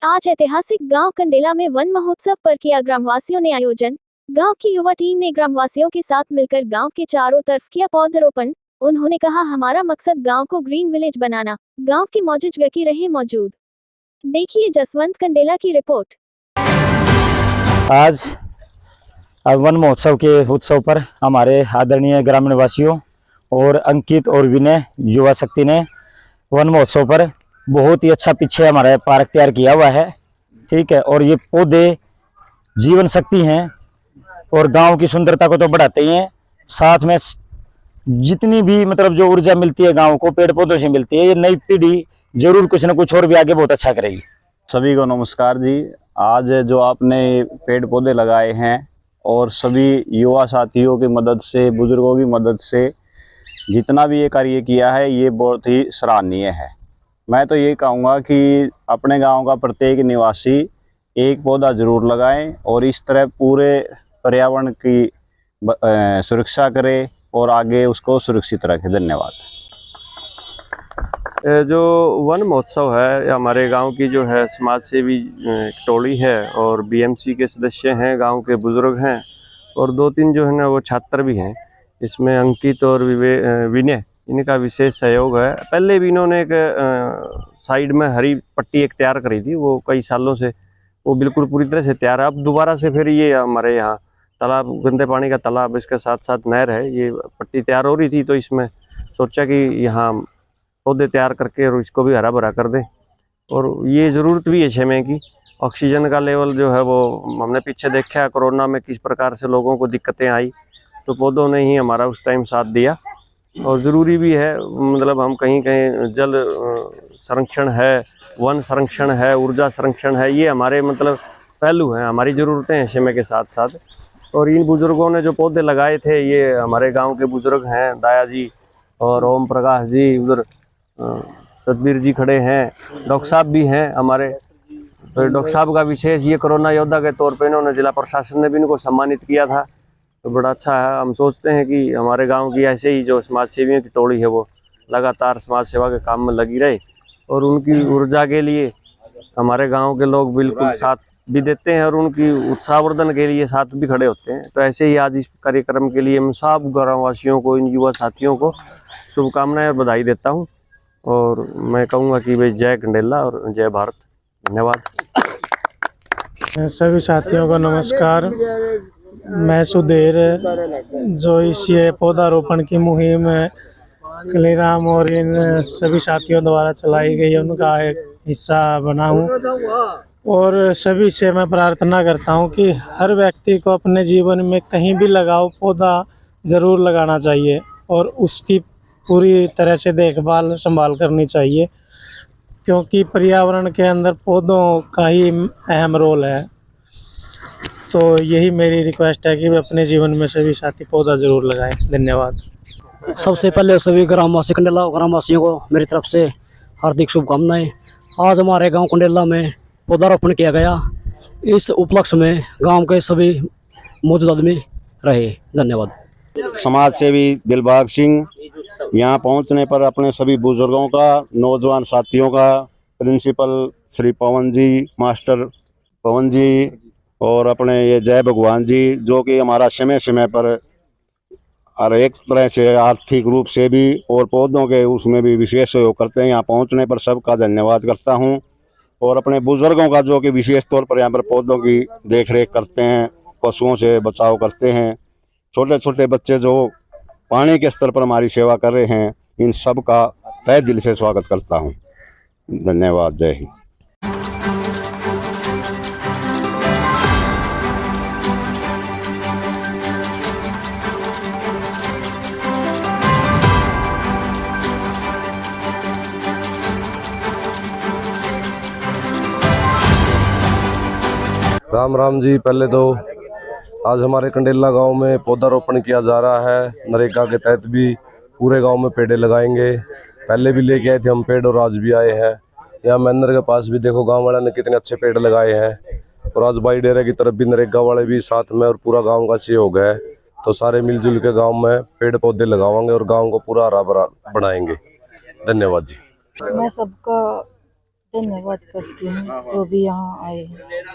आज ऐतिहासिक गांव कंडेला में वन महोत्सव पर किया ग्रामवासियों ने आयोजन। गांव की युवा टीम ने ग्रामवासियों के साथ मिलकर गांव के चारों तरफ किया पौधरोपण। उन्होंने कहा, हमारा मकसद गांव को ग्रीन विलेज बनाना, गांव की मौजूद व्यक्ति रहे मौजूद। देखिए जसवंत कंडेला की रिपोर्ट। आज वन महोत्सव के उत्सव पर हमारे आदरणीय ग्रामीण वासियों और अंकित और विनय युवा शक्ति ने वन महोत्सव पर बहुत ही अच्छा पीछे हमारा पार्क तैयार किया हुआ है। ठीक है, और ये पौधे जीवन शक्ति हैं और गांव की सुंदरता को तो बढ़ाते ही हैं, साथ में जितनी भी जो ऊर्जा मिलती है गांव को पेड़ पौधों से मिलती है। ये नई पीढ़ी जरूर कुछ ना कुछ और भी आगे बहुत अच्छा करेगी। सभी को नमस्कार जी। आज जो आपने पेड़ पौधे लगाए हैं और सभी युवा साथियों की मदद से, बुजुर्गों की मदद से जितना भी ये कार्य किया है, ये बहुत ही सराहनीय है। मैं तो ये कहूँगा कि अपने गांव का प्रत्येक निवासी एक पौधा जरूर लगाएं और इस तरह पूरे पर्यावरण की सुरक्षा करे और आगे उसको सुरक्षित रखें। धन्यवाद। जो वन महोत्सव है, हमारे गांव की जो है समाज सेवी टोली है और बीएमसी के सदस्य हैं, गांव के बुजुर्ग हैं और 2-3 जो है ना वो छात्र भी हैं। इसमें अंकित और विनय, इनका विशेष सहयोग है। पहले भी इन्होंने एक साइड में हरी पट्टी एक तैयार करी थी, वो कई सालों से वो बिल्कुल पूरी तरह से तैयार है। अब दोबारा से फिर ये हमारे यहाँ तालाब, गंदे पानी का तालाब, इसके साथ साथ नहर है, ये पट्टी तैयार हो रही थी, तो इसमें सोचा कि यहाँ पौधे तैयार करके और इसको भी हरा भरा कर दें। और ये ज़रूरत भी है समय की। ऑक्सीजन का लेवल जो है वो हमने पीछे देखा कोरोना में किस प्रकार से लोगों को दिक्कतें आई, तो पौधों ने ही हमारा उस टाइम साथ दिया। और ज़रूरी भी है, हम कहीं कहीं जल संरक्षण है, वन संरक्षण है, ऊर्जा संरक्षण है, ये हमारे पहलू हैं, हमारी ज़रूरतें हैं समय के साथ साथ। और इन बुज़ुर्गों ने जो पौधे लगाए थे, ये हमारे गांव के बुज़ुर्ग हैं, दाया जी और ओम प्रकाश जी, उधर सतबीर जी खड़े हैं, डॉक्टर साहब भी हैं हमारे। तो डॉक्टर साहब का विशेष ये कोरोना योद्धा के तौर पे इन्होंने, जिला प्रशासन ने भी इनको सम्मानित किया था, तो बड़ा अच्छा है। हम सोचते हैं कि हमारे गांव की ऐसे ही जो समाज सेवियों की टोली है वो लगातार समाज सेवा के काम में लगी रहे और उनकी ऊर्जा के लिए हमारे गांव के लोग बिल्कुल साथ भी देते हैं और उनकी उत्साहवर्धन के लिए साथ भी खड़े होते हैं। तो ऐसे ही आज इस कार्यक्रम के लिए मैं सब ग्रामवासियों को, इन युवा साथियों को शुभकामनाएं और बधाई देता हूँ। और मैं कहूँगा कि भाई जय कंडेला और जय भारत। धन्यवाद। सभी साथियों को नमस्कार। मैं सुधीर, जो इस ये पौधारोपण की मुहिम कलीराम और इन सभी साथियों द्वारा चलाई गई है, उनका एक हिस्सा बना हूँ। और सभी से मैं प्रार्थना करता हूँ कि हर व्यक्ति को अपने जीवन में कहीं भी लगाओ, पौधा ज़रूर लगाना चाहिए और उसकी पूरी तरह से देखभाल संभाल करनी चाहिए, क्योंकि पर्यावरण के अंदर पौधों का ही अहम रोल है। तो यही मेरी रिक्वेस्ट है कि वे अपने जीवन में सभी साथी पौधा ज़रूर लगाएं। धन्यवाद। सबसे पहले सभी ग्रामवासी कंडेला ग्रामवासियों को मेरी तरफ से हार्दिक शुभकामनाएं। आज हमारे गांव कंडेला में पौधारोपण किया गया। इस उपलक्ष्य में गांव के सभी मौजूद आदमी रहे। धन्यवाद। समाज सेवी दिलबाग सिंह यहाँ पहुँचने पर अपने सभी बुजुर्गों का, नौजवान साथियों का, प्रिंसिपल श्री पवन जी, मास्टर पवन जी और अपने ये जय भगवान जी, जो कि हमारा समय समय पर हर एक तरह से आर्थिक रूप से भी और पौधों के उसमें भी विशेष सहयोग करते हैं। यहाँ पहुँचने पर सबका धन्यवाद करता हूँ। और अपने बुजुर्गों का, जो कि विशेष तौर पर यहाँ पर पौधों की देखरेख करते हैं, पशुओं से बचाव करते हैं, छोटे छोटे बच्चे जो पानी के स्तर पर हमारी सेवा कर रहे हैं, इन सब का तहे दिल से स्वागत करता हूँ। धन्यवाद। जय हिंद। राम राम जी। पहले तो आज हमारे कंडेला गांव में पौधारोपण किया जा रहा है। नरेगा के तहत भी पूरे गांव में पेड़ लगाएंगे। पहले भी लेके आए थे हम पेड़ और आज भी आए हैं। यहाँ मंदिर के पास भी देखो गांव वालों ने कितने अच्छे पेड़ लगाए हैं। और आज बाई डेरे की तरफ भी नरेगा वाले भी साथ में और पूरा गाँव का सहयोग है, तो सारे मिलजुल के गाँव में पेड़ पौधे लगाएंगे और गाँव को पूरा हरा भरा बनाएंगे। धन्यवाद जी। मैं सबका धन्यवाद करती हूँ जो भी यहाँ आए हैं।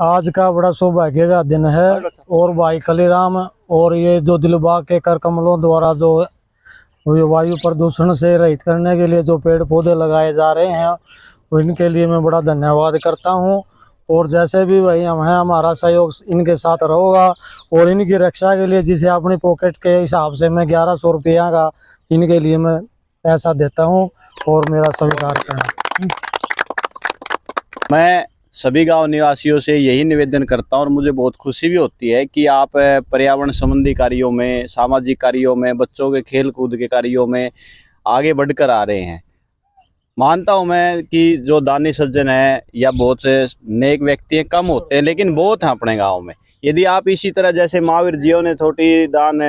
आज का बड़ा सौभाग्य का दिन है और भाई कलीराम और ये जो दिलबाग के कर कमलों द्वारा जो वायु प्रदूषण से रहित करने के लिए जो पेड़ पौधे लगाए जा रहे हैं इनके लिए मैं बड़ा धन्यवाद करता हूं। और जैसे भी भाई हम हैं हमारा सहयोग इनके साथ रहेगा और इनकी रक्षा के लिए जिसे अपनी पॉकेट के हिसाब से मैं 1100 रुपया का इनके लिए मैं पैसा देता हूं और मेरा स्वीकार करें। मैं सभी गांव निवासियों से यही निवेदन करता हूं और मुझे बहुत खुशी भी होती है कि आप पर्यावरण संबंधी कार्यों में, सामाजिक कार्यों में, बच्चों के खेल कूद के कार्यों में आगे बढ़कर आ रहे हैं। मानता हूं मैं कि जो दानी सज्जन है या बहुत से नेक व्यक्ति हैं कम होते हैं, लेकिन बहुत हैं अपने गांव में। यदि आप इसी तरह जैसे महावीर जियों ने थोड़ी दान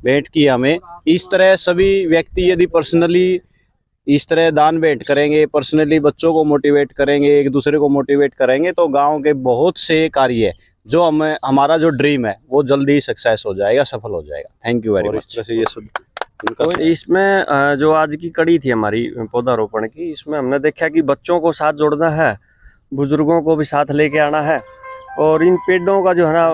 भेंट की हमें, इस तरह सभी व्यक्ति यदि पर्सनली इस तरह दान भेंट करेंगे, पर्सनली बच्चों को मोटिवेट करेंगे, एक दूसरे को मोटिवेट करेंगे, तो गांव के बहुत से कार्य जो हमारा जो ड्रीम है वो जल्दी ही सक्सेस हो जाएगा, सफल हो जाएगा। Thank you very much. तो इसमें जो आज की कड़ी थी हमारी पौधारोपण की, इसमें हमने देखा कि बच्चों को साथ जोड़ना है, बुजुर्गों को भी साथ लेके आना है और इन पेड़ों का जो है ना,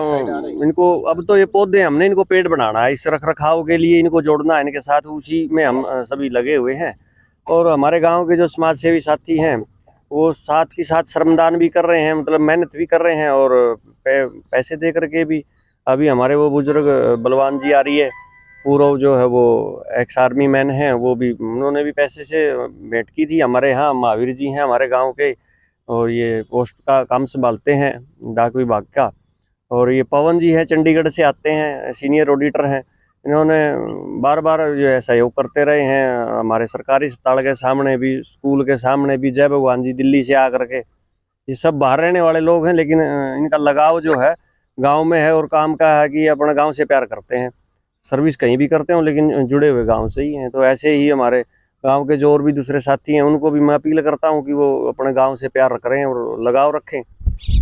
इनको अब तो ये पौधे हमने इनको पेड़ बनाना है, इस रख रखाव के लिए इनको जोड़ना है इनके साथ, उसी में हम सभी लगे हुए हैं। और हमारे गांव के जो समाज सेवी साथी हैं वो साथ के साथ श्रमदान भी कर रहे हैं, मतलब मेहनत भी कर रहे हैं और पैसे दे करके भी। अभी हमारे वो बुजुर्ग बलवान जी आ रही है, पूर्व जो है वो एक्स आर्मी मैन हैं, वो भी उन्होंने भी पैसे से भेंट की थी। हमारे यहाँ महावीर जी हैं हमारे गांव के और ये पोस्ट का काम संभालते हैं डाक विभाग का। और ये पवन जी है चंडीगढ़ से आते हैं, सीनियर ऑडिटर हैं। इन्होंने बार बार जो है सहयोग करते रहे हैं हमारे सरकारी अस्पताल के सामने भी, स्कूल के सामने भी। जय भगवान जी दिल्ली से आकर के, ये सब बाहर रहने वाले लोग हैं लेकिन इनका लगाव जो है गांव में है और काम का है कि अपने गांव से प्यार करते हैं। सर्विस कहीं भी करते हो लेकिन जुड़े हुए गांव से ही हैं। तो ऐसे ही हमारे गांव के जो और भी दूसरे साथी हैं उनको भी मैं अपील करता हूं कि वो अपने गांव से प्यार करें और लगाव रखें।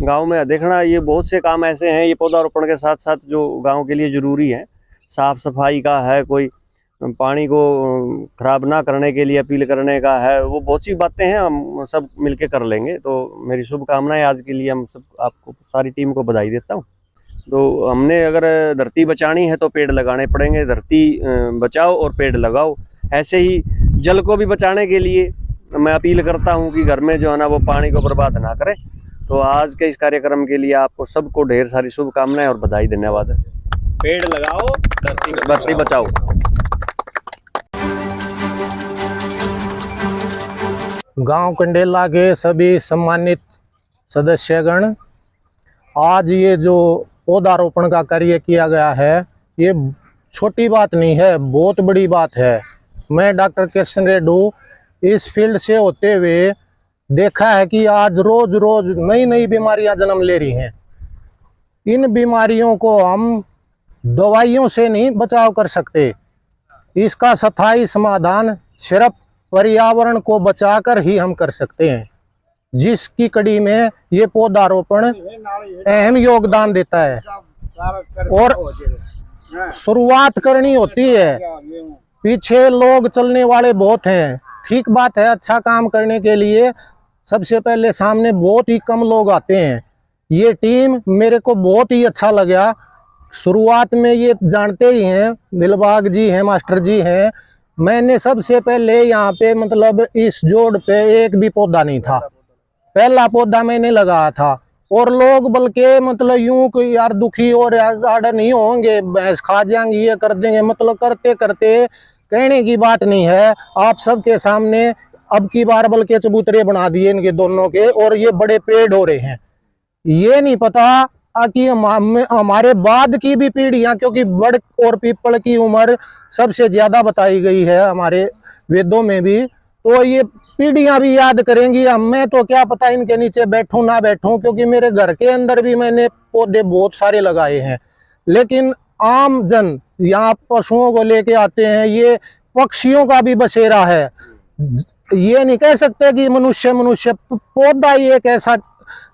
गांव में देखना ये बहुत से काम ऐसे हैं, ये पौधारोपण के साथ साथ जो गांव के लिए ज़रूरी है, साफ़ सफाई का है, कोई पानी को ख़राब ना करने के लिए अपील करने का है, वो बहुत सी बातें हैं, हम सब मिलके कर लेंगे। तो मेरी शुभकामनाएं आज के लिए, हम सब आपको सारी टीम को बधाई देता हूँ। तो हमने अगर धरती बचानी है तो पेड़ लगाने पड़ेंगे, धरती बचाओ और पेड़ लगाओ। ऐसे ही जल को भी बचाने के लिए मैं अपील करता हूँ कि घर में जो है ना वो पानी को बर्बाद ना करें। तो आज के इस कार्यक्रम के लिए आपको सबको ढेर सारी शुभकामनाएं और बधाई, धन्यवाद। पेड़ लगाओ, धरती बचाओ। गांव कंडेला के सभी सम्मानित सदस्यगण, आज ये जो पौधारोपण का कार्य किया गया है ये छोटी बात नहीं है, बहुत बड़ी बात है। मैं डॉक्टर कृष्ण रेड्डी इस फील्ड से होते हुए देखा है कि आज रोज रोज नई नई बीमारियां जन्म ले रही हैं। इन बीमारियों को हम दवाइयों से नहीं बचाव कर सकते, इसका स्थायी समाधान सिर्फ पर्यावरण को बचाकर ही हम कर सकते हैं, जिसकी कड़ी में ये पौधारोपण अहम योगदान देता है। और शुरुआत करनी होती है, पीछे लोग चलने वाले बहुत हैं, ठीक बात है। अच्छा काम करने के लिए सबसे पहले सामने बहुत ही कम लोग आते हैं। ये टीम मेरे को बहुत ही अच्छा लगा, शुरुआत में ये जानते ही हैं, दिलबाग जी हैं, मास्टर जी हैं, मैंने सबसे पहले यहाँ पे मतलब इस जोड़ पे एक भी पौधा नहीं था, पहला पौधा मैंने लगाया था। और लोग बल्कि मतलब यूं कि यार दुखी और यार नहीं होंगे, भैंस खा जाएंगे, ये कर देंगे, मतलब करते करते कहने की बात नहीं है, आप सबके सामने अब की बार बल्कि चबूतरे बना दिए इनके दोनों के, और ये बड़े पेड़ हो रहे हैं। ये नहीं पता कि हमारे बाद की भी पीढ़ियां, क्योंकि बड़ और पीपल की उम्र सबसे ज्यादा बताई गई है हमारे वेदों में भी, तो ये पीढ़ियां भी याद करेंगी। मैं तो क्या पता इनके नीचे बैठूं ना बैठूं, क्योंकि मेरे घर के अंदर भी मैंने पौधे बहुत सारे लगाए हैं, लेकिन आम जन यहाँ पशुओं को लेके आते हैं, ये पक्षियों का भी बसेरा है। ये नहीं कह सकते कि मनुष्य पौधा ही एक ऐसा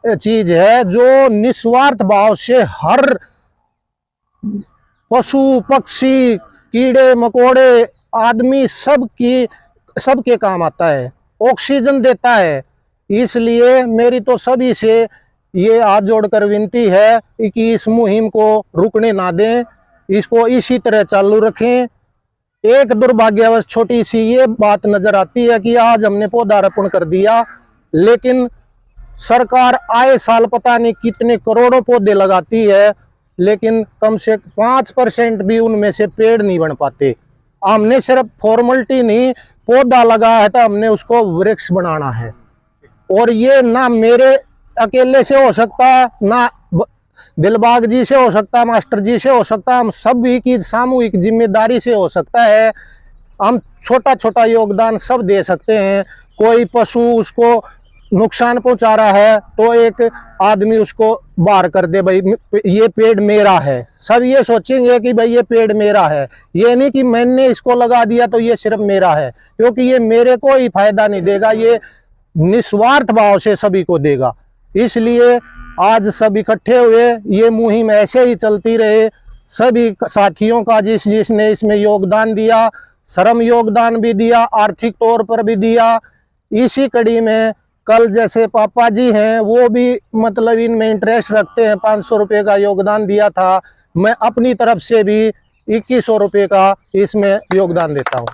चीज है जो निस्वार्थ भाव से हर पशु पक्षी कीड़े मकोड़े आदमी सबके काम आता है, ऑक्सीजन देता है। इसलिए मेरी तो सभी से ये हाथ जोड़कर विनती है कि इस मुहिम को रुकने ना दें, इसको इसी तरह चालू रखें। एक दुर्भाग्यवश छोटी सी ये बात नजर आती है कि आज हमने पौधारोपण कर दिया, लेकिन सरकार आए साल पता नहीं कितने करोड़ों पौधे लगाती है, लेकिन कम से 5% भी उनमें से पेड़ नहीं बन पाते। हमने सिर्फ फॉर्मेलिटी नहीं, पौधा लगा है तो हमने उसको वृक्ष बनाना है, और ये ना मेरे अकेले से हो सकता, ना दिलबाग जी से हो सकता, मास्टर जी से हो सकता, हम सभी की सामूहिक जिम्मेदारी से हो सकता है। हम छोटा छोटा योगदान सब दे सकते हैं। कोई पशु उसको नुकसान पहुंचा रहा है तो एक आदमी उसको बाहर कर दे, भाई ये पेड़ मेरा है। सब ये सोचेंगे कि भाई ये पेड़ मेरा है, ये नहीं कि मैंने इसको लगा दिया तो ये सिर्फ मेरा है, क्योंकि ये मेरे को ही फायदा नहीं देगा, ये निस्वार्थ भाव से सभी को देगा। इसलिए आज सब इकट्ठे हुए, ये मुहिम ऐसे ही चलती रहे। सभी साथियों का जिसने इसमें योगदान दिया, श्रम योगदान भी दिया, आर्थिक तौर पर भी दिया। इसी कड़ी में कल जैसे पापा जी हैं, वो भी मतलब इनमें इंटरेस्ट रखते हैं, 500 रुपये का योगदान दिया था। मैं अपनी तरफ से भी 2100 रुपये का इसमें योगदान देता हूँ।